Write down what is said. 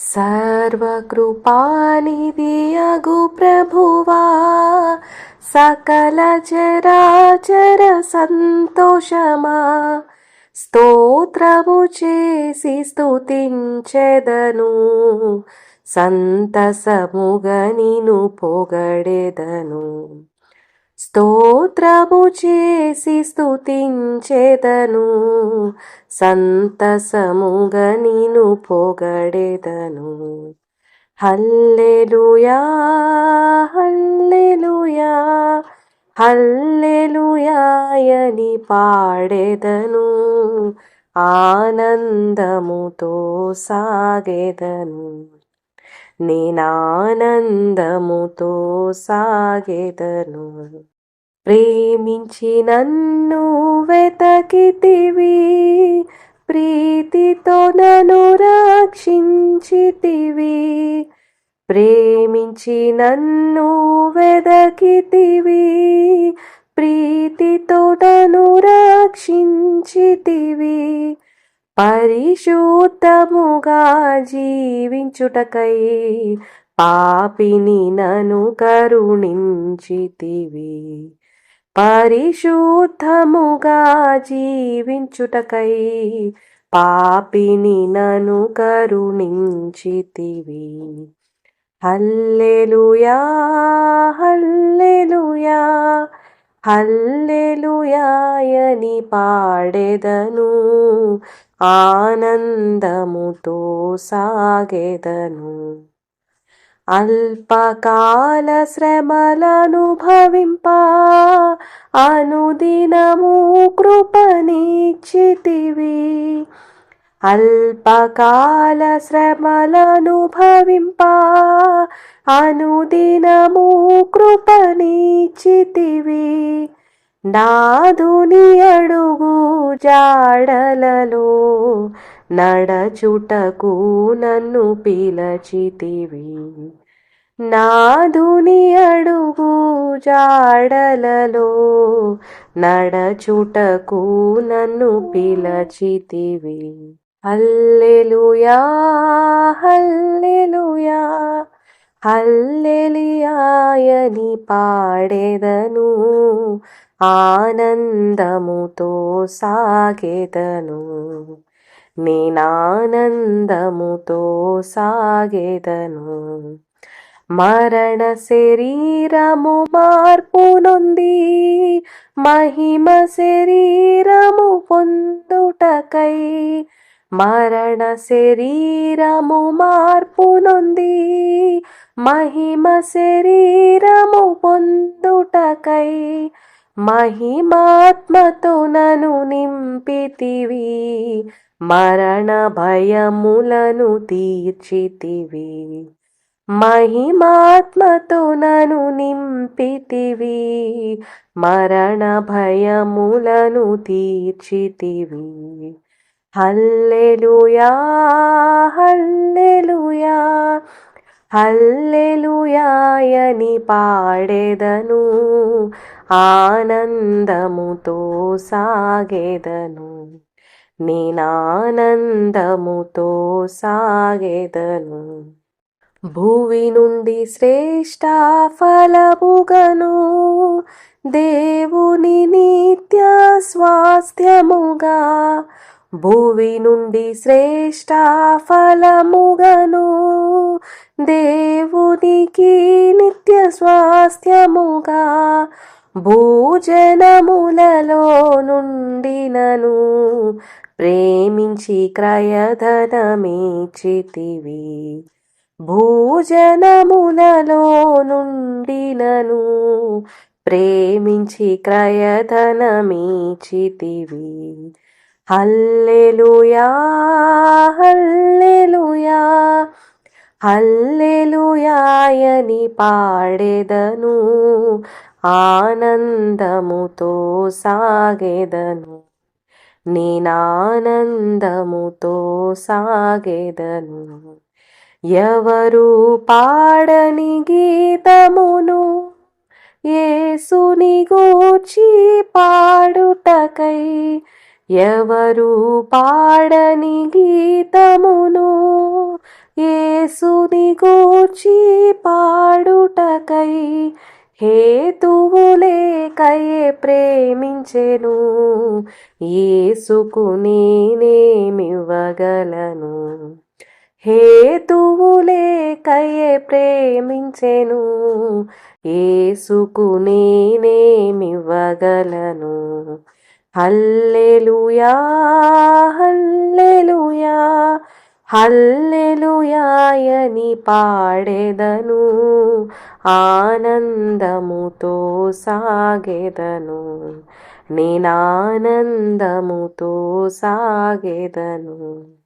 సర్వకృపానిధియగు ప్రభువా, సకల చరాచర సంతోషమా, స్తోత్రము చేసి స్తుతించెదను, సంతసముగా నిన్ను పొగడెదను. స్తోత్రము చేసి స్తుతించెదను, సంతసముగా నిన్ను పొగడెదను. హల్లెలూయా హల్లెలూయా హల్లెలూయాయని పాడెదను, ఆనందముతో సాగెదను, నేనానందముతో సాగెదను. ప్రేమించి నన్ను వెతకితివి, ప్రీతితో నన్ను రక్షించితివి. ప్రేమించి నన్ను వెతకితివి, ప్రీతితో నన్ను రక్షించితివి. పరిశుద్ధముగా జీవించుటకై పాపిని నన్ను కరుణించితివి. పరిశుద్ధముగా జీవించుటకై పాపిని నన్ను కరుణించితివి. హల్లెలూయా హల్లెలూయా హల్లెలూయాయని పాడెదను, ఆనందముతో సాగెదను. అల్పకాల శ్రమలనుభవింప అనుదినము కృపనిచ్చితివి. అల్పకాల శ్రమలనుభవింప అనుదినము కృపనిచ్చితివి. నాదుని అడుగు జాడలలో నడచుటకు నన్ను పిలచితివి. నాదుని అడుగు జాడలలో నడచుటకు నన్ను పిలచితివి. హల్లెలూయా హల్లెలూయా హల్లెలూయాయని పాడెదను, ఆనందముతో సాగెదను, నేనానందముతో సాగెదను. మరణ శరీరము మార్పు నొంది మహిమ శరీరము పొందుటకై, మరణ శరీరము మార్పు నొంది మహిమ శరీరము పొందుటకై, మహిమాత్మతో నన్ను నింపితివి. మరణ భయములను తీర్చితివి. మహిమాత్మతో నన్ను నింపితివి. మరణ భయములను తీర్చితివి. హల్లెలూయా హల్లెలూయా హల్లెలూయాయని పాడెదను, ఆనందముతో సాగెదను, నేనానందముతో సాగెదను. భూమి నుండి శ్రేష్ఠ ఫలముగను దేవుని నిత్య స్వాస్థ్యముగా, భూమి నుండి శ్రేష్ఠ ఫలముగను దేవునికి నిత్య స్వాస్థ్యముగా, భూజనములలో నుండి నన్ను ప్రేమించి క్రయధనమిచ్చితివి. భూజనములలో నుండి నన్ను ప్రేమించి క్రయధనమిచ్చితివి. హల్లెలూయా హల్లెలూయా హల్లెలూయాయని పాడెదను, ఆనందముతో సాగెదను, నేనానందముతో సాగెదను. ఎవరు పాడని గీతమును యేసుని గూర్చి పాడుటకై, ఎవరు పాడని గీతమును యేసుని గూర్చి పాడుటకై హేతువు లేకయే ప్రేమించెను. యేసుకు నేనేమివ్వగలను? హేతువు లేకయే ప్రేమించెను. యేసుకు నేనేమివ్వగలను? హల్లెలూయా హల్లెలూయా హల్లెలూయాయని పాడెదను, ఆనందముతో సాగెదను, నేనానందముతో సాగెదను.